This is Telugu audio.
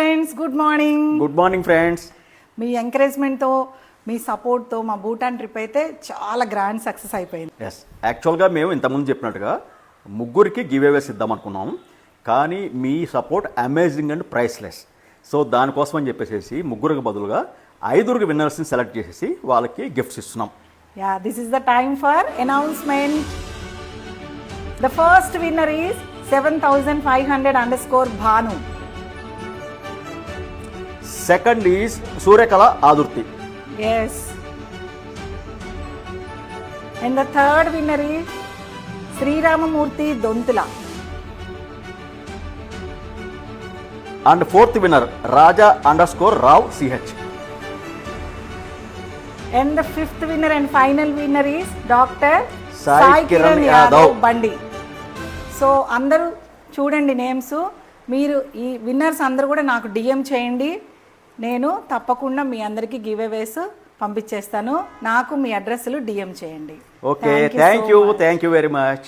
Friends, good morning. Good morning friends. మీ ఎంకరేజ్మెంట్తో, మీ సపోర్ట్తో మా భూటాన్ ట్రిప్ అయితే చాలా గ్రాండ్ సక్సెస్ అయిపోయింది. ఎస్, యాక్చువల్గా మేము ఇంతకుముందు చెప్పినట్టుగా ముగ్గురికి గివ్ అవేస్ ఇద్దాం అనుకున్నాం, కానీ మీ support amazing and priceless. So దానికోసం అని చెప్పేసి ముగ్గురికి బదులుగా 5 విన్నర్స్ని సెలెక్ట్ చేసేసి వాళ్ళకి గిఫ్ట్స్ ఇస్తున్నాం. Yeah, this is the time for announcement. The first winner is 7500 Bhanu. Second is Suryakala Adurthi. Yes. And the third winner is Sri Ramamurthy Dontula. And fourth winner Raja_Rao CH. And the fifth winner and final winner is Dr. Sai Kiran Yadav Bandi. So అందరూ చూడండి నేమ్స్. మీరు ఈ విన్నర్స్ అందరూ కూడా నాకు డిఎం చేయండి. నేను తప్పకుండా మీ అందరికీ గివ్ అవేస్ పంపించేస్తాను. నాకు మీ అడ్రస్లు డిఎం చేయండి. Okay, thank you very much.